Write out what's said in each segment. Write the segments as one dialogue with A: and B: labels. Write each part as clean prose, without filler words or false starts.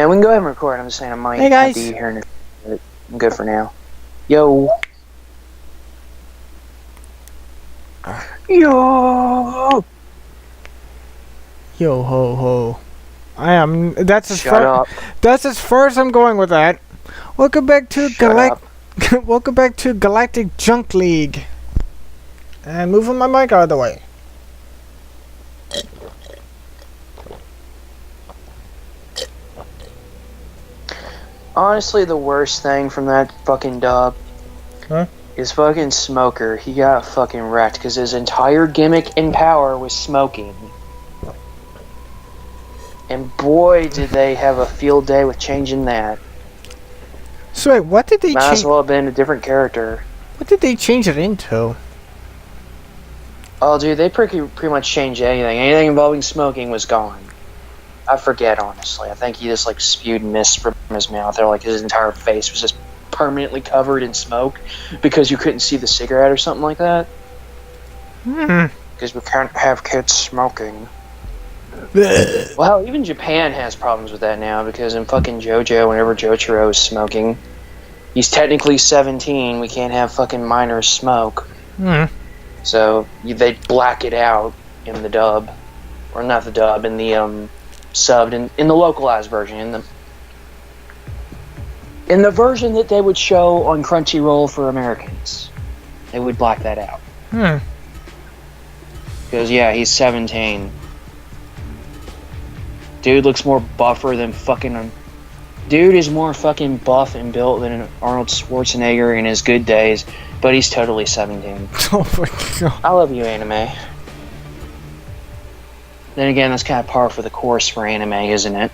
A: Yeah, we can go ahead and record. I'm just saying I might
B: Hey, guys.
A: be here in a bit. I'm good for now. Yo. Yo.
B: Yo ho ho. I am. That's as
A: Shut
B: far.
A: up.
B: That's as far as I'm going with that. Welcome back to Welcome back to Galactic Junk League. And moving my mic out of the way.
A: Honestly, the worst thing from that fucking dub is fucking Smoker. He got fucking wrecked because his entire gimmick and power was smoking. And boy, did they have a field day with changing that.
B: So wait, what did they
A: Might
B: change?
A: as well have been a different character.
B: What did they change it into?
A: Oh, dude, they pretty much changed anything. Anything involving smoking was gone. I forget, honestly. I think he just, like, spewed mist from his mouth. Or, like, his entire face was just permanently covered in smoke because you couldn't see the cigarette or something like that. Because we can't have kids smoking. Well, even Japan has problems with that now because in fucking JoJo, whenever Jotaro is smoking, he's technically 17. We can't have fucking minors smoke. So they black it out in the dub. Or not the dub, in the, subbed in the localized version, in the version that they would show on Crunchyroll for Americans. They would black that out. Because yeah, he's 17. Dude looks more buffer than fucking... Dude is more fucking buff and built than Arnold Schwarzenegger in his good days, but he's totally 17.
B: Oh my god.
A: I love you, anime. Then again, that's kind of par for the course for anime, isn't it?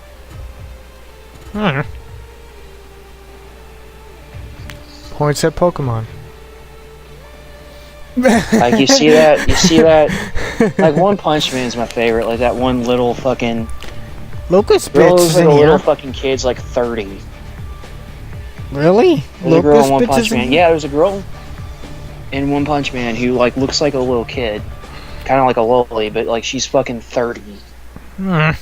B: Points at Pokemon.
A: Like, you see that, like, One Punch Man is my favorite, like, that one little fucking...
B: Locust
A: Girl
B: Bitch
A: looks
B: is
A: like
B: in
A: a little
B: here.
A: fucking kid's like 30.
B: Really?
A: There's a girl in
B: Locust
A: One
B: Bitch
A: Punch
B: is in
A: Man.
B: here?
A: Yeah, there's a girl in One Punch Man who, like, looks like a little kid. Kind of like a loli, but, like, she's fucking 30. And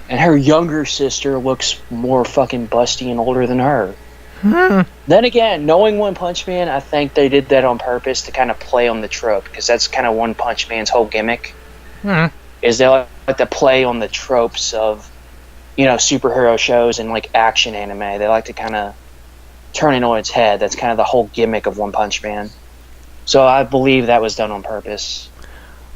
A: her younger sister looks more fucking busty and older than her. Then again, knowing One Punch Man, I think they did that on purpose to kind of play on the trope, because that's kind of One Punch Man's whole gimmick. Is they like to play on the tropes of, you know, superhero shows and, like, action anime. They like to kind of turn it on its head. That's kind of the whole gimmick of One Punch Man. So I believe that was done on purpose.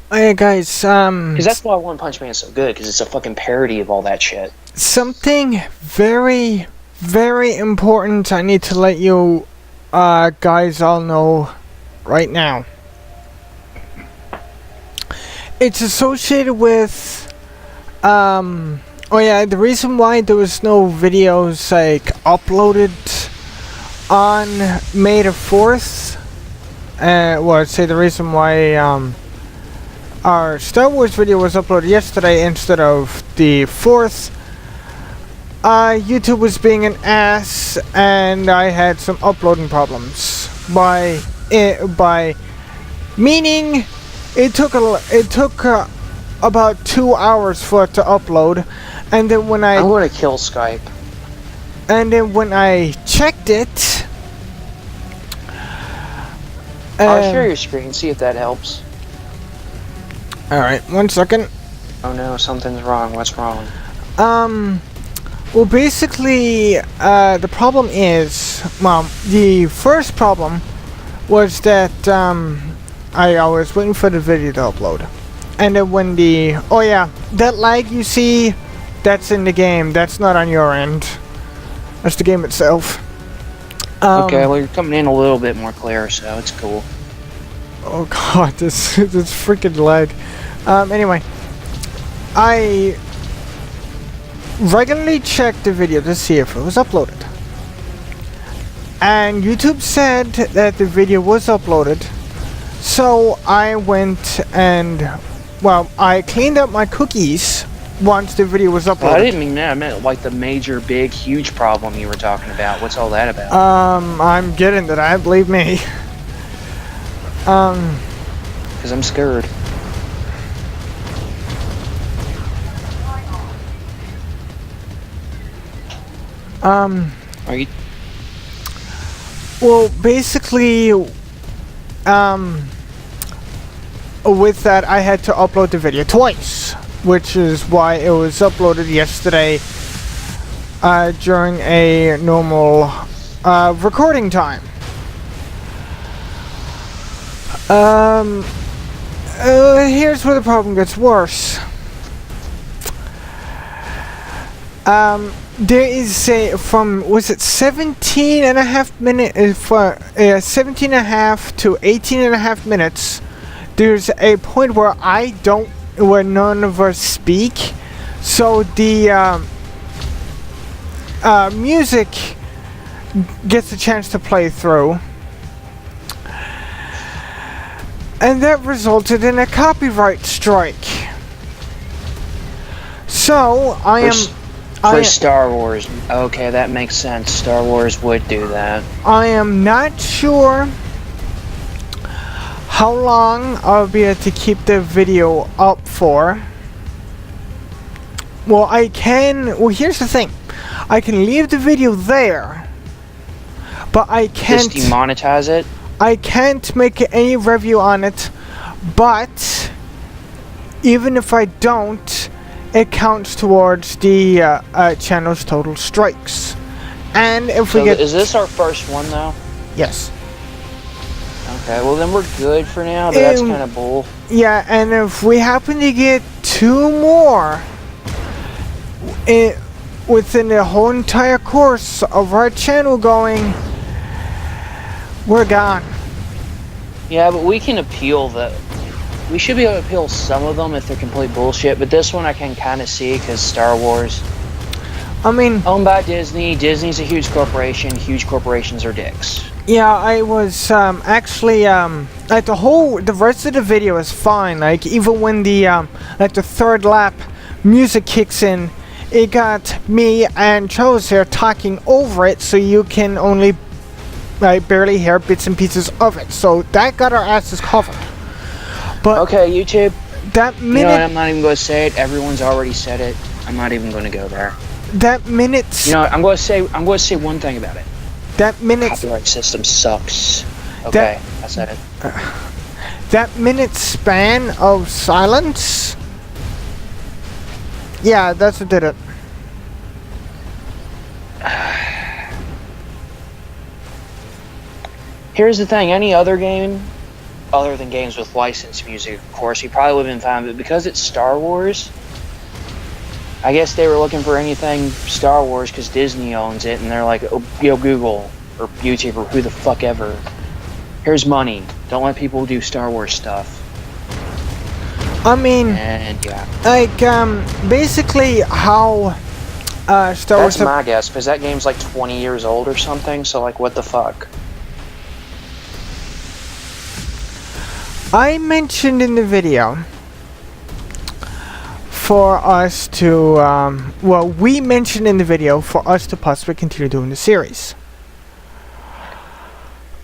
B: Hey guys,
A: because that's why One Punch Man is so good, because it's a fucking parody of all that shit.
B: Something very, very important I need to let you guys all know right now. It's associated with, oh yeah, the reason why there was no videos, like, uploaded on May the 4th, well, I'd say the reason why, our Star Wars video was uploaded yesterday instead of the 4th, YouTube was being an ass, and I had some uploading problems. Meaning, it took about 2 hours for it to upload, and then when
A: I'm gonna kill Skype.
B: And then when I checked it,
A: I'll share your screen, see if that helps.
B: Alright, 1 second.
A: Oh no, something's wrong. What's wrong?
B: Well, basically, the problem is, well, the first problem was that, I was waiting for the video to upload. And then when oh yeah, that lag you see, that's in the game, that's not on your end. That's the game itself.
A: Okay, well, you're coming in a little bit more clear, so it's cool.
B: Oh god, this freaking lag. Anyway, I regularly checked the video to see if it was uploaded. And YouTube said that the video was uploaded. So I went and, well, I cleaned up my cookies once the video was uploaded.
A: Well, I didn't mean that. I meant like the major, big, huge problem you were talking about. What's all that about?
B: I'm getting to that, believe me.
A: Because I'm scared. Are you?
B: Well, basically, with that, I had to upload the video twice, which is why it was uploaded yesterday during a normal recording time. Here's where the problem gets worse. There is was it 17 and a half minutes, 17 and a half to 18 and a half minutes, there's a point where where none of us speak, so the, music gets a chance to play through. And that resulted in a copyright strike. So,
A: For Star Wars. Okay, that makes sense. Star Wars would do that.
B: I am not sure how long I'll be able to keep the video up for. Well, here's the thing. I can leave the video there, but I can't...
A: Just demonetize it?
B: I can't make any review on it, but even if I don't, it counts towards the channel's total strikes. And if we get...
A: Is this our first one, though?
B: Yes.
A: Okay, well then we're good for now, but that's kind of bull.
B: Yeah, and if we happen to get 2 more within the whole entire course of our channel going, we're gone.
A: Yeah, but we can appeal we should be able to appeal some of them if they're complete bullshit, but this one I can kind of see because Star Wars.
B: I mean...
A: Owned by Disney. Disney's a huge corporation. Huge corporations are dicks.
B: Yeah, I was actually like the rest of the video is fine. Like even when the like the third lap music kicks in, it got me and Charles here talking over it, so you can only barely hear bits and pieces of it. So that got our asses covered. But
A: okay, YouTube.
B: That minute.
A: You know what, I'm not even going to say it. Everyone's already said it. I'm not even going to go there.
B: That minute.
A: You know what, I'm going to say one thing about it.
B: That minute.
A: Copyright system sucks. Okay, I said it.
B: That minute span of silence. Yeah, that's what did it.
A: Here's the thing, any other game, other than games with licensed music, of course, you probably would have been fine, but because it's Star Wars, I guess they were looking for anything Star Wars because Disney owns it, and they're like, oh, Google, or YouTube, or who the fuck ever. Here's money. Don't let people do Star Wars stuff.
B: I mean,
A: and yeah.
B: Like, basically how, Star Wars...
A: That's my guess, because that game's like 20 years old or something, so like, what the fuck?
B: I mentioned in the video for us to, we mentioned in the video for us to possibly continue doing the series.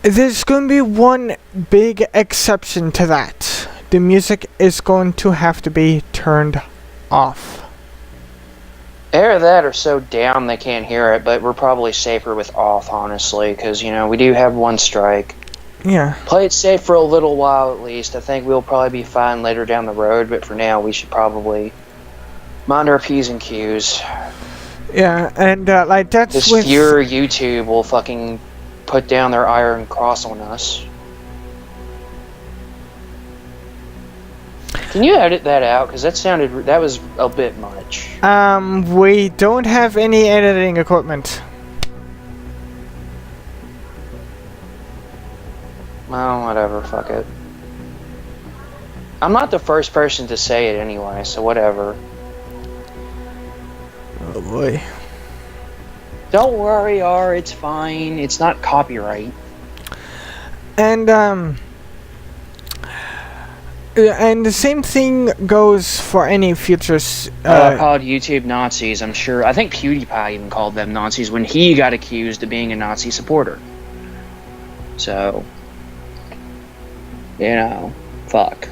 B: There's going to be one big exception to that. The music is going to have to be turned off.
A: Either that or so down they can't hear it, but we're probably safer with off, honestly, because, you know, we do have one strike.
B: Yeah.
A: Play it safe for a little while at least. I think we'll probably be fine later down the road, but for now we should probably mind our P's and Q's.
B: Yeah, and like that's
A: this
B: with...
A: your YouTube will fucking put down their iron cross on us. Can you edit that out? Because that was a bit much.
B: We don't have any editing equipment.
A: Well, whatever, fuck it. I'm not the first person to say it anyway, so whatever.
B: Oh boy.
A: Don't worry, R, it's fine. It's not copyright.
B: And the same thing goes for any futures.
A: Called YouTube Nazis, I'm sure. I think PewDiePie even called them Nazis when he got accused of being a Nazi supporter. So... you know, fuck.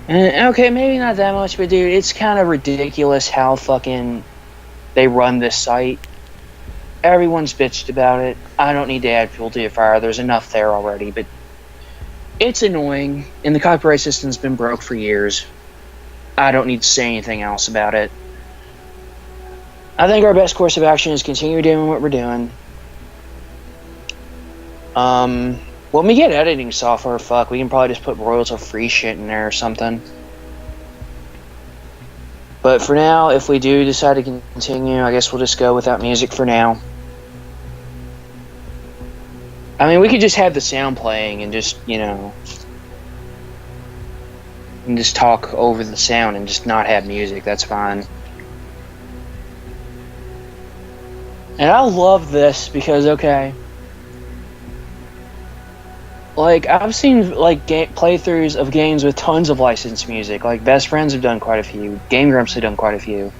A: And, okay, maybe not that much, but dude, it's kind of ridiculous how fucking They run this site. Everyone's bitched about it. I don't need to add fuel to your fire. There's enough there already, but it's annoying, and the copyright system's been broke for years. I don't need to say anything else about it. I think our best course of action is continue doing what we're doing. When we get editing software, we can probably just put royalty-free shit in there or something. But for now, if we do decide to continue, I guess we'll just go without music for now. I mean, we could just have the sound playing and just, and just talk over the sound and just not have music. That's fine. And I love this because, I've seen, playthroughs of games with tons of licensed music. Like, Best Friends have done quite a few. Game Grumps have done quite a few.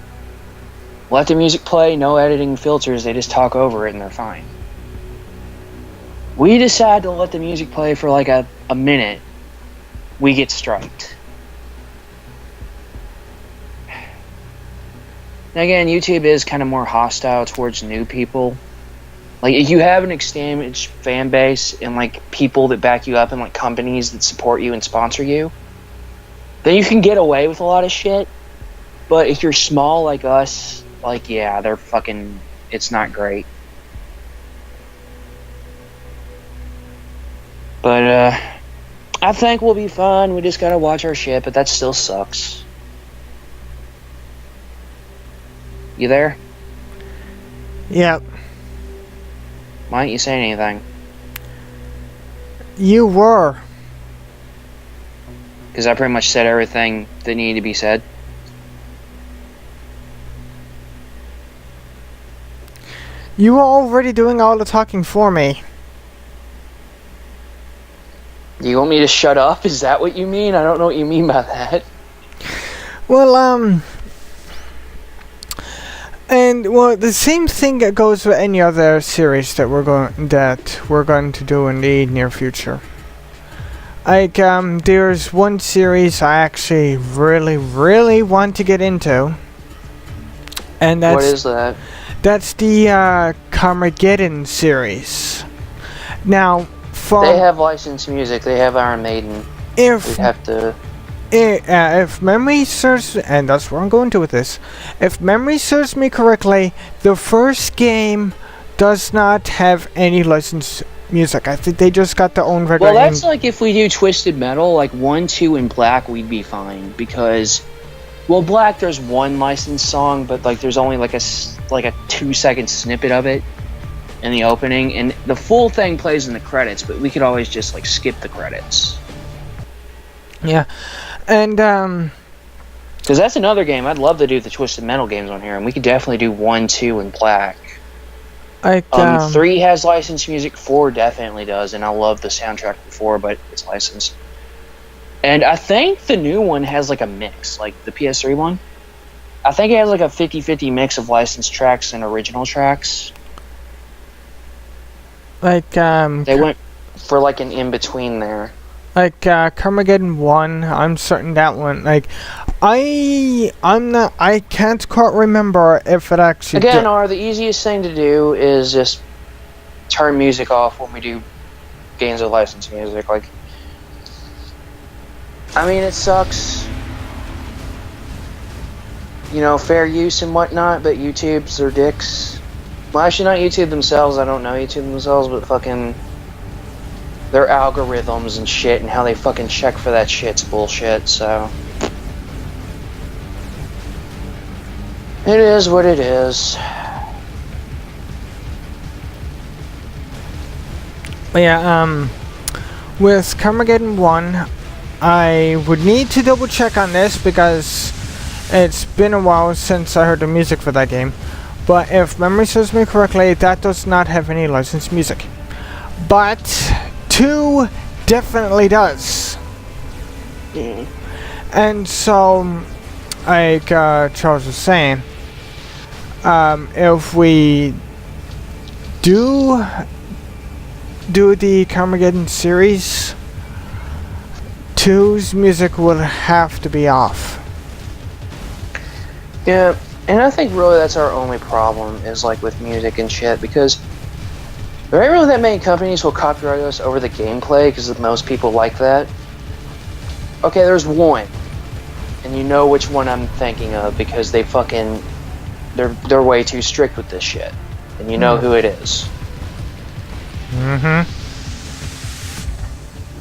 A: Let the music play, no editing filters, they just talk over it and they're fine. We decide to let the music play for, a minute. We get striked. And again, YouTube is kind of more hostile towards new people. If you have an established fan base and, people that back you up and, companies that support you and sponsor you, then you can get away with a lot of shit. But if you're small like us, they're fucking... It's not great. But, I think we'll be fine. We just gotta watch our shit, but that still sucks. You there?
B: Yep.
A: Why aren't you saying anything?
B: You were.
A: Because I pretty much said everything that needed to be said.
B: You were already doing all the talking for me.
A: Do you want me to shut up? Is that what you mean? I don't know what you mean by that.
B: Well, the same thing that goes with any other series that we're going to do in the near future. There's one series I actually really, really want to get into, and that's...
A: What is that?
B: That's the Carmageddon series. Now,
A: they have licensed music. They have Iron Maiden. We'd have to...
B: if memory serves, and that's where I'm going to with this, if memory serves me correctly, the first game does not have any licensed music. I think they just got their own regular...
A: Well, that's if we do Twisted Metal, 1, 2, and Black, we'd be fine, because... Well, Black, there's one licensed song, but, there's only, a 2-second snippet of it in the opening, and the full thing plays in the credits, but we could always just, skip the credits.
B: Yeah. And,
A: because that's another game. I'd love to do the Twisted Metal games on here, and we could definitely do 1, 2, and Black. 3 has licensed music, 4 definitely does, and I love the soundtrack for 4, but it's licensed. And I think the new one has, a mix, the PS3 one. I think it has, a 50-50 mix of licensed tracks and original tracks. They went for, an in-between there.
B: Carmageddon 1, I'm certain that one, I can't quite remember if it actually...
A: Again, the easiest thing to do is just turn music off when we do games with licensed music, I mean, it sucks, fair use and whatnot, but YouTube's their dicks. Well, actually, not YouTube themselves, I don't know YouTube themselves, but fucking... their algorithms and shit and how they fucking check for that shit's bullshit, so... It is what it is.
B: Yeah, with Carmageddon 1, I would need to double check on this because it's been a while since I heard the music for that game. But if memory serves me correctly, that does not have any licensed music. But 2 definitely does.
A: Mm.
B: And so, Charles was saying, if we do the Carmageddon series, 2's music will have to be off.
A: Yeah, And I think really that's our only problem is like with music and shit, because there ain't really that many companies will copyright us over the gameplay because most people like that. Okay, there's one, and you know which one I'm thinking of because they're way too strict with this shit, and you know who it is.
B: Mm-hmm.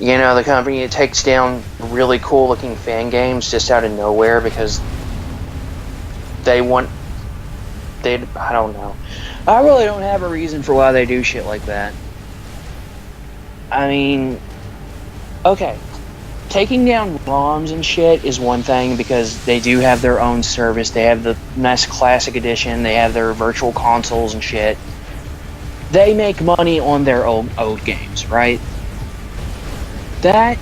A: You know, the company that takes down really cool looking fan games just out of nowhere because I don't know. I really don't have a reason for why they do shit like that. I mean, okay, taking down ROMs and shit is one thing because they do have their own service. They have the NES Classic Edition. They have their virtual consoles and shit. They make money on their old games, right? That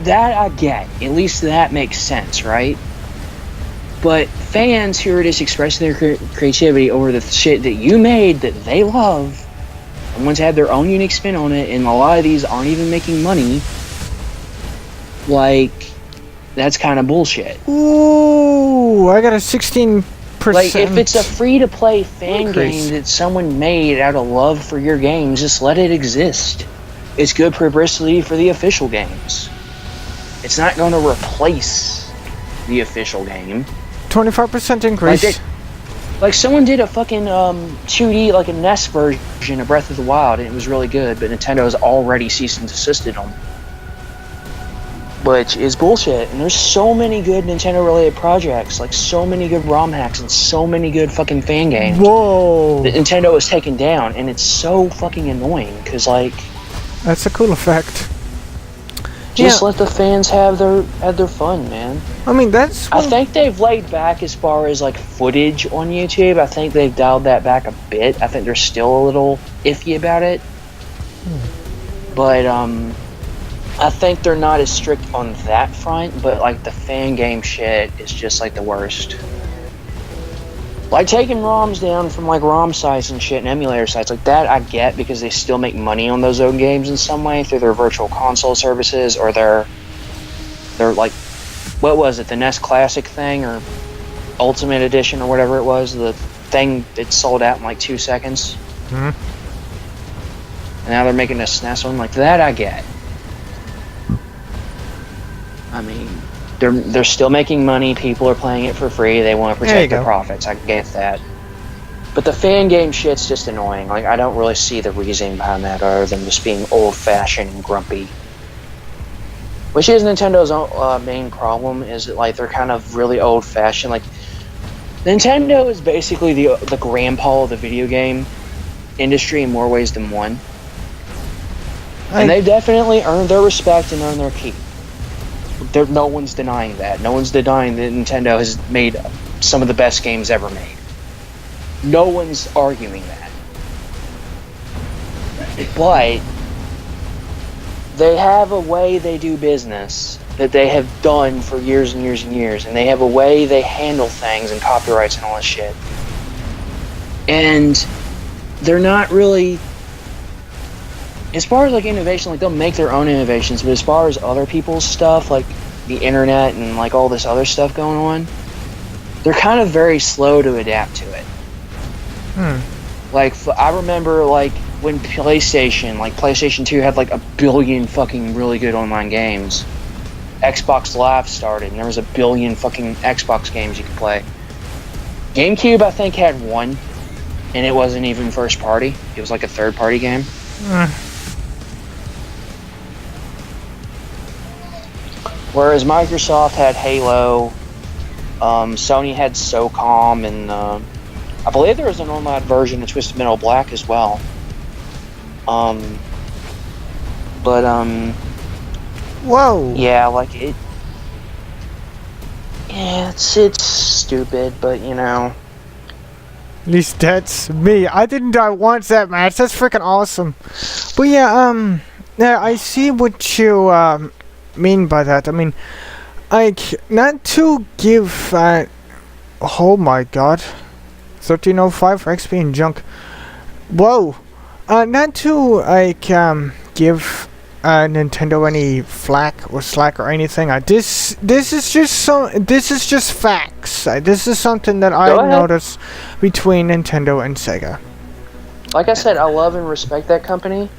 A: I get. At least that makes sense, right? But fans who are just expressing their creativity over the shit that you made that they love, and ones have their own unique spin on it, and a lot of these aren't even making money, like, that's kind of bullshit.
B: Ooh, I got a 16%.
A: Like, if it's a free-to-play fan game that someone made out of love for your games, just let it exist. It's good publicity for the official games. It's not going to replace the official game.
B: 25% increase.
A: Like someone did a fucking 2D, like a NES version of Breath of the Wild, and it was really good, but Nintendo's already ceased and desisted them. Which is bullshit, and there's so many good Nintendo-related projects, like so many good ROM hacks and so many good fucking fan games.
B: Whoa!
A: That Nintendo has taken down, and it's so fucking annoying, because, like...
B: That's a cool effect.
A: Just let the fans have their fun, man.
B: I mean, that's...
A: I think they've laid back as far as, like, footage on YouTube. I think they've dialed that back a bit. I think they're still a little iffy about it. But, I think they're not as strict on that front, but, like, the fan game shit is just, like, the worst. Like, taking ROMs down from, like, ROM sites and shit and emulator sites, like, that I get because they still make money on those own games in some way through their virtual console services or their like, what was it, the NES Classic thing or Ultimate Edition or whatever it was, the thing that sold out in, like, 2 seconds.
B: And
A: now they're making a SNES one, like, that I get. I mean... They're still making money, people are playing it for free, they want to protect their profits, I get that. But the fan game shit's just annoying, like, I don't really see the reasoning behind that other than just being old-fashioned and grumpy. Which is Nintendo's main problem, is that, like, they're kind of really old-fashioned, like, Nintendo is basically the grandpa of the video game industry in more ways than one. And they definitely earned their respect and earned their keep. No one's denying that. No one's denying that Nintendo has made some of the best games ever made. No one's arguing that. But they have a way they do business that they have done for years and years and years, and they have a way they handle things and copyrights and all this shit. And they're not really... As far as, like, innovation, like, they'll make their own innovations, but as far as other people's stuff, like the internet and, like, all this other stuff going on, they're kind of very slow to adapt to it. Like, I remember, like, when PlayStation 2 had, like, 1 billion fucking really good online games. Xbox Live started, and there was 1 billion fucking Xbox games you could play. GameCube, I think, had 1, and it wasn't even first party. It was, like, a third-party game. Whereas Microsoft had Halo, Sony had SOCOM, and I believe there was an online version of Twisted Metal Black as well.
B: Whoa!
A: Yeah, like it. Yeah, it's stupid, but you know.
B: At least that's me. I didn't die once that match. That's freaking awesome. But yeah, yeah, I see what you mean by that. I mean, like, not to give oh my god, 1305 for XP and junk. Whoa, not to like give Nintendo any flack or slack or anything. This is just facts. This is something that I noticed between Nintendo and Sega.
A: Like I said, I love and respect that company,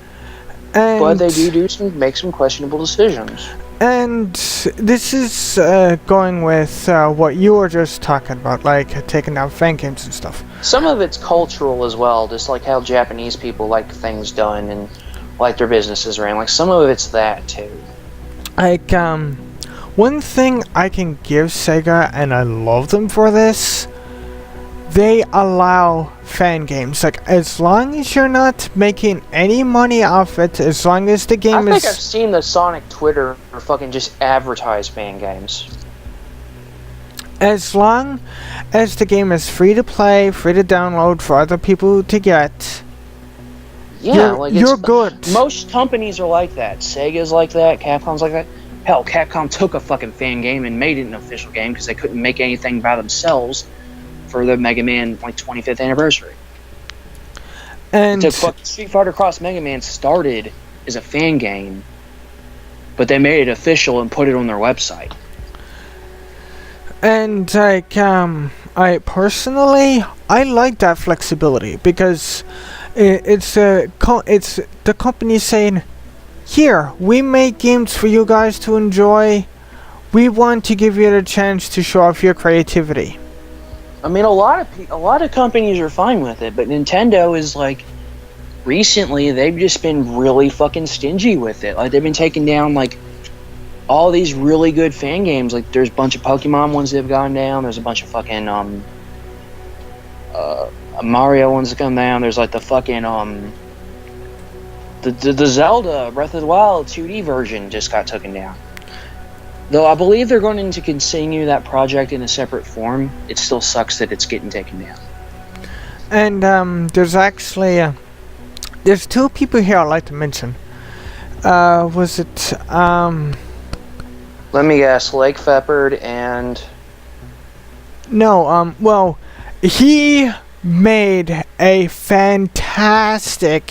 A: but they make some questionable decisions.
B: And this is going with what you were just talking about, like taking down fan games and stuff.
A: Some of it's cultural as well, just like how Japanese people like things done and like their businesses ran. Like some of it's that too.
B: Like one thing I can give Sega, and I love them for this, they allow fan games. Like, as long as you're not making any money off it, as long as the game
A: I think I've seen the Sonic Twitter or fucking just advertise fan games.
B: As long as the game is free to play, free to download for other people to get,
A: yeah,
B: you're good.
A: Most companies are like that. Sega's like that, Capcom's like that. Hell, Capcom took a fucking fan game and made it an official game because they couldn't make anything by themselves for the Mega Man 25th anniversary.
B: And
A: Street Fighter Cross Mega Man started as a fan game, but they made it official and put it on their website.
B: And like I personally like that flexibility because it's the company saying, here, we make games for you guys to enjoy. We want to give you the chance to show off your creativity.
A: I mean, a lot of companies are fine with it, but Nintendo is like, recently they've just been really fucking stingy with it. Like, they've been taking down like all these really good fan games. Like, there's a bunch of Pokemon ones that have gone down. There's a bunch of fucking Mario ones that come down. There's like the fucking the Zelda Breath of the Wild 2D version just got taken down. Though I believe they're going to continue that project in a separate form, it still sucks that it's getting taken down.
B: And there's actually there's two people here I'd like to mention. Was it
A: Let me guess, Lake Feppard and
B: no, well, he made a fantastic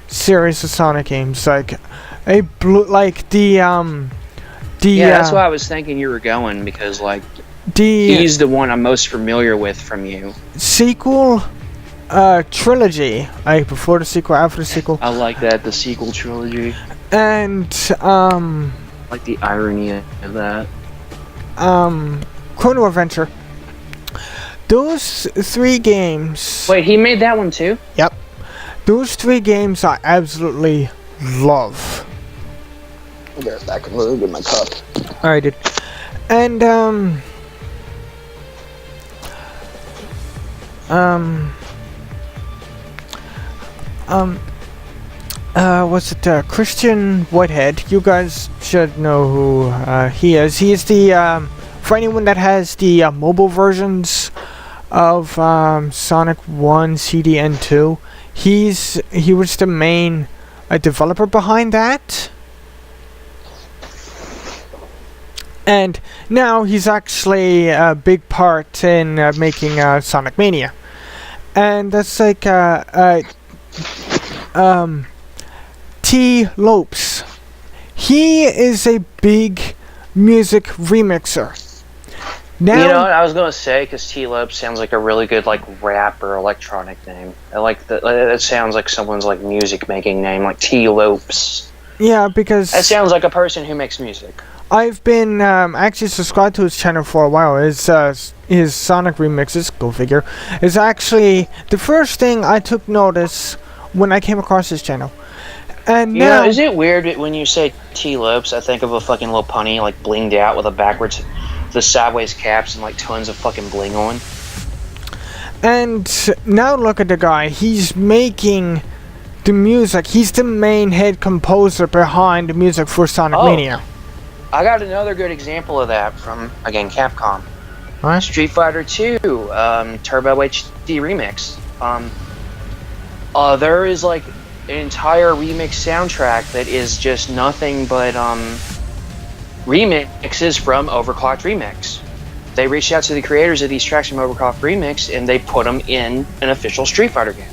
B: series of Sonic games, like a
A: yeah, that's why I was thinking you were going, because like he's the one I'm most familiar with from you.
B: Sequel trilogy, like before the sequel, after the sequel.
A: I like that, the sequel trilogy.
B: And
A: like the irony of that.
B: Chrono Adventure. Those 3 games.
A: Wait, he made that one too?
B: Yep. Those 3 games I absolutely love.
A: I'll get it back and look at my cup.
B: Alright, dude. And what's it, Christian Whitehead. You guys should know who he is. He is the, for anyone that has the mobile versions of Sonic 1, CD, and 2, he was the main developer behind that. And now he's actually a big part in making Sonic Mania. And that's like T. Lopes. He is a big music remixer. Now,
A: you know what I was gonna say, because T. Lopes sounds like a really good like rap or electronic name. I like that. It sounds like someone's like music making name, like T. Lopes.
B: Yeah, because
A: that sounds like a person who makes music.
B: I've been actually subscribed to his channel for a while. His Sonic remixes, go figure, is actually the first thing I took notice when I came across his channel. And
A: you
B: now,
A: know, is it weird that when you say T. Lopes, I think of a fucking little punny like blinged out with a backwards, the sideways caps and like tons of fucking bling on.
B: And now look at the guy. He's making the music. He's the main head composer behind the music for Sonic Mania.
A: I got another good example of that from, again, Capcom.
B: What?
A: Street Fighter 2, Turbo HD Remix. There is like an entire remix soundtrack that is just nothing but remixes from Overclocked Remix. They reached out to the creators of these tracks from Overclocked Remix and they put them in an official Street Fighter game.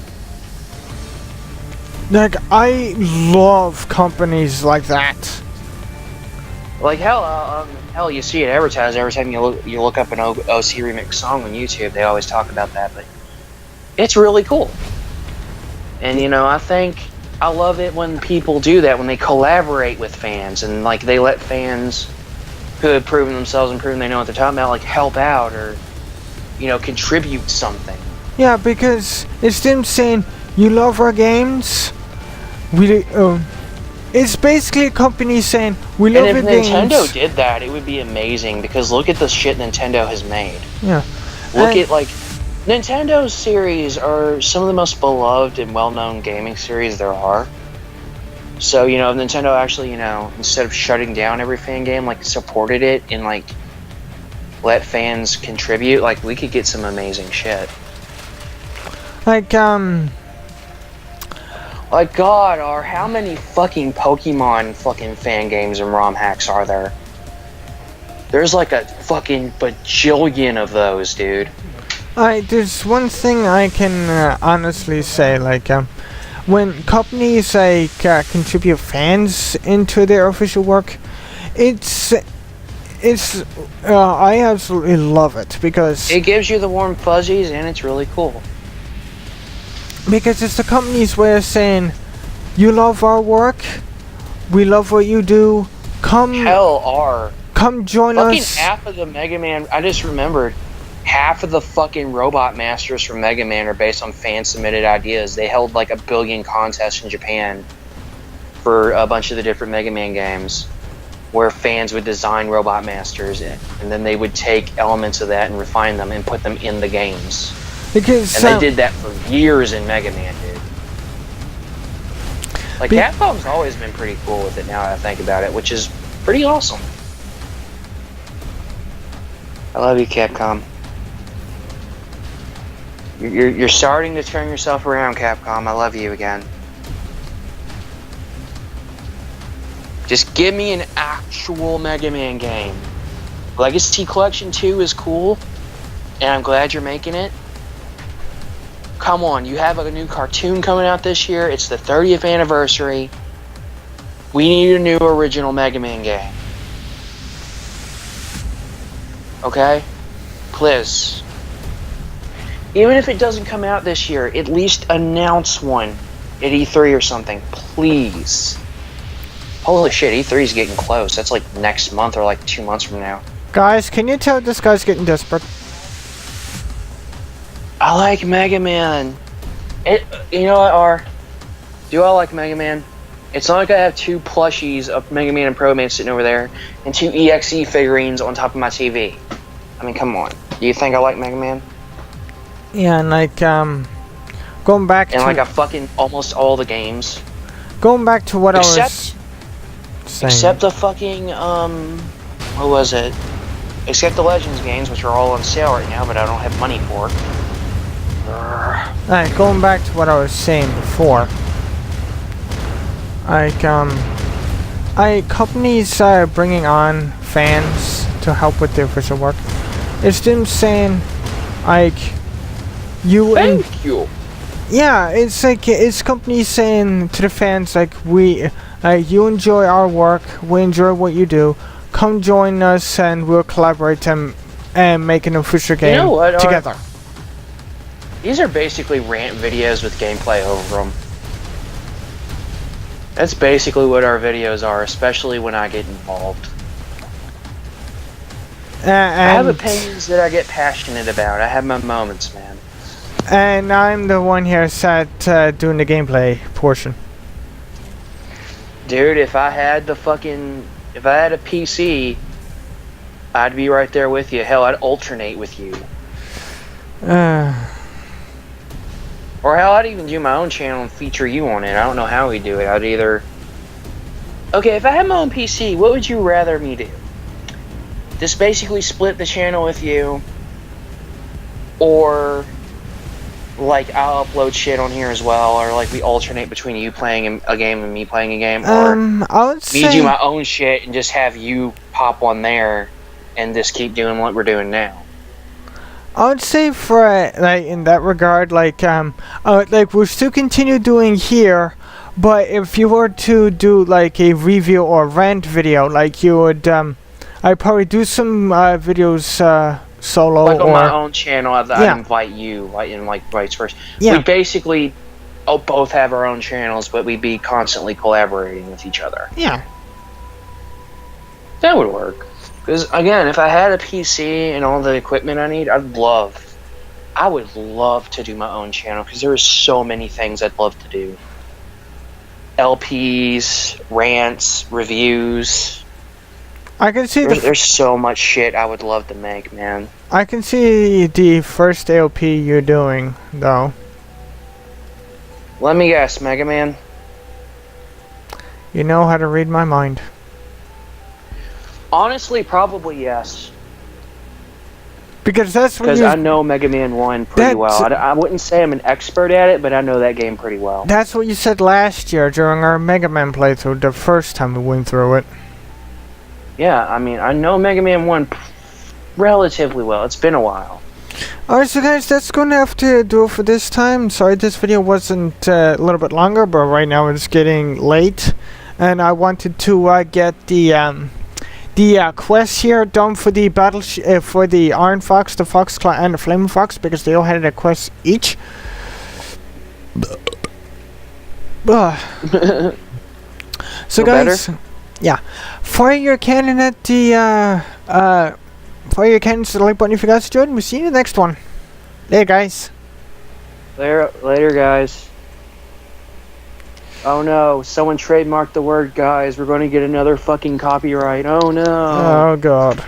B: Like, I love companies like that.
A: Like hell, you see it advertised every time you look up an OC remix song on YouTube. They always talk about that, but it's really cool. And I love it when people do that, when they collaborate with fans and like they let fans who have proven themselves and proven they know what they're talking about, like help out or contribute something.
B: Yeah, because it's them saying, you love our games. It's basically a company saying, we love your games.
A: And if Nintendo did that, it would be amazing, because look at the shit Nintendo has made.
B: Yeah.
A: Look at, like, Nintendo's series are some of the most beloved and well-known gaming series there are. So, if Nintendo actually, instead of shutting down every fan game, like, supported it and, like, let fans contribute, like, we could get some amazing shit. Like, God, how many fucking Pokemon fucking fan games and ROM hacks are there? There's like a fucking bajillion of those, dude.
B: There's one thing I can honestly say, like, when companies contribute fans into their official work, I absolutely love it, because
A: it gives you the warm fuzzies and it's really cool.
B: Because it's the company's way of saying, you love our work, we love what you do, come join us.
A: Fucking half of the Mega Man, I just remembered, half of the fucking Robot Masters from Mega Man are based on fan-submitted ideas. They held like 1 billion contests in Japan for a bunch of the different Mega Man games, where fans would design Robot Masters, and then they would take elements of that and refine them and put them in the games. And they did that for years in Mega Man, dude. Like, Capcom's always been pretty cool with it now that I think about it, which is pretty awesome. I love you, Capcom. You're starting to turn yourself around, Capcom. I love you again. Just give me an actual Mega Man game. Legacy Collection 2 is cool, and I'm glad you're making it. Come on, you have a new cartoon coming out this year. It's the 30th anniversary. We need a new original Mega Man game. Okay? Please. Even if it doesn't come out this year, at least announce one at E3 or something. Please. Holy shit, E3's getting close. That's like next month or like 2 months from now.
B: Guys, can you tell this guy's getting desperate?
A: I like Mega Man. You know what, R? Do I like Mega Man? It's not like I have 2 plushies of Mega Man and Pro Man sitting over there and 2 EXE figurines on top of my TV. I mean, come on. Do you think I like Mega Man?
B: Yeah, and like, going back to...
A: And like, I fucking almost all the games.
B: Going back to what I was saying.
A: Except the fucking, what was it? Except the Legends games, which are all on sale right now, but I don't have money for.
B: Alright, going back to what I was saying before. Like, companies are bringing on fans to help with their official work. It's them saying, like,
A: Thank you!
B: Yeah, it's like, it's companies saying to the fans, like, you enjoy our work, we enjoy what you do, come join us and we'll collaborate and make an official game together.
A: These are basically rant videos with gameplay over them. That's basically what our videos are, especially when I get involved. I have opinions that I get passionate about. I have my moments, man.
B: And I'm the one here sat doing the gameplay portion.
A: Dude, if I had a PC, I'd be right there with you. Hell, I'd alternate with you. Or hell, I'd even do my own channel and feature you on it. I don't know how we do it. I'd either... Okay, if I had my own PC, what would you rather me do? Just basically split the channel with you, or like I'll upload shit on here as well, or like we alternate between you playing a game and me playing a game, or
B: I would say...
A: me do my own shit and just have you pop on there and just keep doing what we're doing now.
B: I would say for like in that regard, like we'll still continue doing here, But if you were to do like a review or rant video, like you would, I'd probably do some videos solo,
A: like on
B: or
A: my own channel. I'd invite you, and like vice versa. We basically both have our own channels, but we'd be constantly collaborating with each other.
B: Yeah,
A: that would work. Because again, if I had a PC and all the equipment I need, I would love to do my own channel because there are so many things I'd love to do. LPs, rants, reviews.
B: I can see
A: there's so much shit I would love to make, man.
B: I can see the first LP you're doing, though.
A: Let me guess, Mega Man?
B: You know how to read my mind.
A: Honestly, probably yes.
B: Because that's what
A: I know Mega Man 1 pretty well. I wouldn't say I'm an expert at it, but I know that game pretty well.
B: That's what you said last year during our Mega Man playthrough, the first time we went through it.
A: Yeah, I mean, I know Mega Man 1 relatively well. It's been a while.
B: Alright, so guys, that's going to have to do it for this time. Sorry this video wasn't a little bit longer, but right now it's getting late. And I wanted to get the quest here done for the battle for the Iron Fox, the Foxclaw, and the Flaming Fox, because they all had a quest each. So guys, yeah, fire your cannon at the fire your cannons to the like button if you guys enjoyed, and we'll see you in the next one. Later, guys.
A: Later, guys. Oh no, someone trademarked the word guys. We're going to get another fucking copyright. Oh no.
B: Oh god.